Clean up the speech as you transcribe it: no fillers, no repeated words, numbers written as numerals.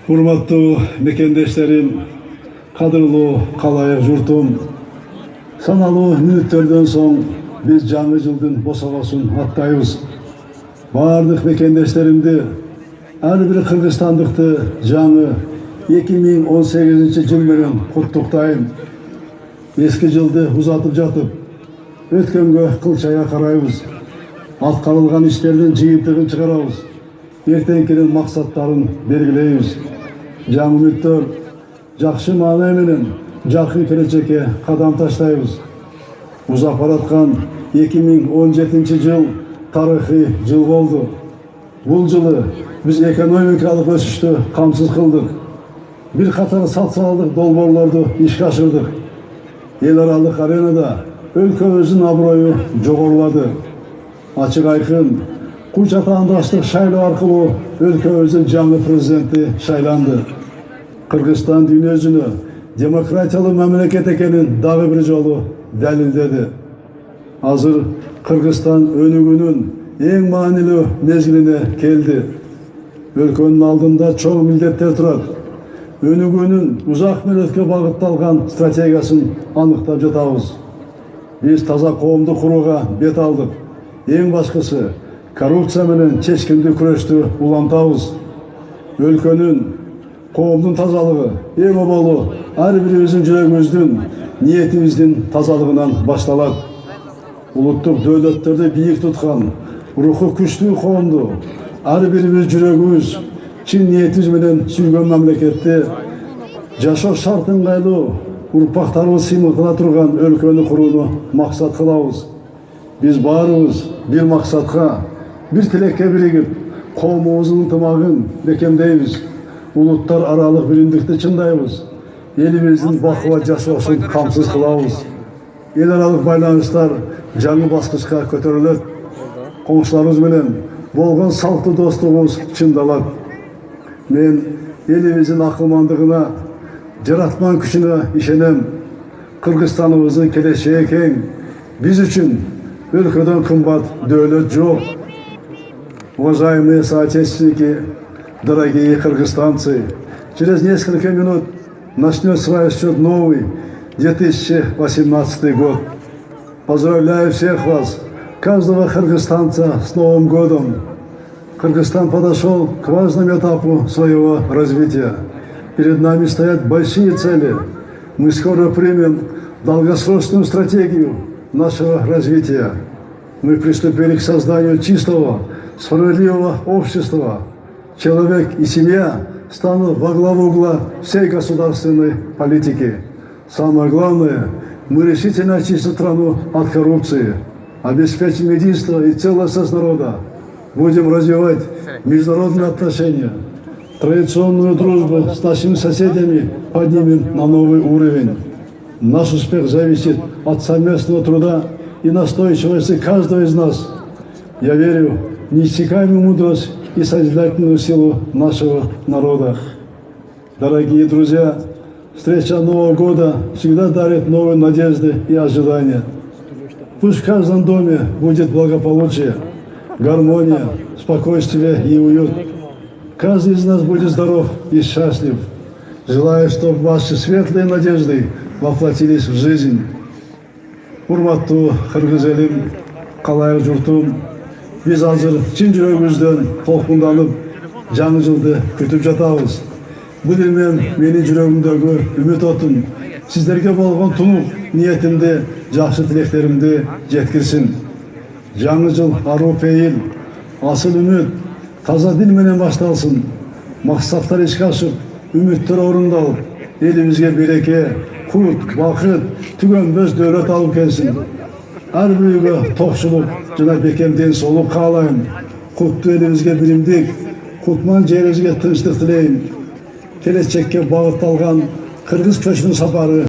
Hurmatlı mekendeshlerim, kadırlı kalayık jurtum. Sanalı minutlardan soň biz жаңы жылдын босағасын аттайбыз. Бардык мекендештеримди, ар бир кыргызстандыкты жаңы 2018 жыл менен куттуктайм. Эски жылды узатып жатып, өткөнгө кылчая карайбыз. Аткарылган иштердин жыйынтыгын чыгарабыз. Эртеңкинин максаттарын белгилейбиз. Жаңы үмүттөр, жакшы маана менен жакын келечекке кадам таштайбыз. Узап бараткан 2017 жыл тарыхый жыл болду. Бул жылы биз экономикалык өсүштү камсыз кылдык. Бир катар социалдык долбоорлорду ишке ашырдык. Эл аралык аренада өлкөбүздүн аброю жогорулады. Ачык айкын куч атаандаштык шайлоо аркылуу өлкөбүздүн жаңы президенти шайланды. Кыргызстан дүйнө жүзүнө демократиялык мамлекет экенин дагы бир жолу далилдеди. Азыр Кыргызстан өнүгүүнүн эң маанилүү мезгилине келди. Өлкөнүн алдында чоң милдеттер турат. Өнүгүүнүн узак мөөнөткө багытталган стратегиясын аныктап жатабыз. Биз таза коомду курууга бет алдык. Эң башкысы коррупция менен чечкиндүү күрөштү улантабыз. Өлкөнүн, коомдун тазалыгы эң оболу ар бирибиздин жүрөгүбүздүн, ниетибиздин тазалыгынан башталат. Улуттук дөөлөттөрдү бийик туткан, руху күчтүү коомду ар бирибиз жүрөгүбүз, чын ниетибиз менен сүйгөн мамлекетти, жашоо шарт ыңгайлуу, урпактарыбыз сыймыктана турган өлкөнү курууну максат кылабыз. Биз баарыбыз бир максатка, бир тилекке биригип, коомубуздун ынтымагын бекемдейбиз. Улуттар аралык биримдикти чындайбыз. Элибиздин бакубат жашоосун камсыз кылабыз. Эл аралык байланыштар жаңы баскычка көтөрүлөт. Коңшуларыбыз менен болгон салттуу достугубуз чындалат. Мен элибиздин акылмандыгына, жаратман күчүнө ишенем. Кыргызстаныбыздын келечеги кең. Биз үчүн өлкөдөн кымбат дөөлөт жок. Уважаемые соотечественники, дорогие кыргызстанцы, через несколько минут начнет свой счет новый 2018 год. Поздравляю всех вас, каждого кыргызстанца с Новым годом. Кыргызстан подошел к важному этапу своего развития. Перед нами стоят большие цели. Мы скоро примем долгосрочную стратегию нашего развития. Мы приступили к созданию чистого, справедливого общества. Человек и семья станут во главу угла всей государственной политики. Самое главное, мы решительно очистим страну от коррупции, обеспечим единство и целостность народа, будем развивать международные отношения, традиционную дружбу с нашими соседями поднимем на новый уровень. Наш успех зависит от совместного труда и настойчивости каждого из нас. Я верю в неиссякаемую мудрость и созидательную силу нашего народа. Дорогие друзья, встреча Нового года всегда дарит новые надежды и ожидания. Пусть в каждом доме будет благополучие, гармония, спокойствие и уют. Каждый из нас будет здоров и счастлив. Желаю, чтобы ваши светлые надежды воплотились в жизнь. Урматтуу кыргыз элим, калайык журтум, биз азыр чын жүрөгүбүздөн толкунданып, жаңы жылды күтүп жатабыз. Бул эми менин жүрөгүмдөгү үмүт отун, сиздерге болгон тунук ниетимди, жакшы тилектеримди жеткирсин. Жаңы жыл аруу пейил, асыл үмүт, таза дил менен башталсын. Максаттар ишке ашып, үмүттөр орундалып, элибизге береке, кут, бакыт, түгөнбөс дөөлөт алып келсин. Ар бирөөгө токчулук жана бекем ден соолук каалайм. Куттуу элибизге биримдик, кутман жерибизге тынчтык тилейм. Келечекке багытталган кыргыз көчүнүн сапары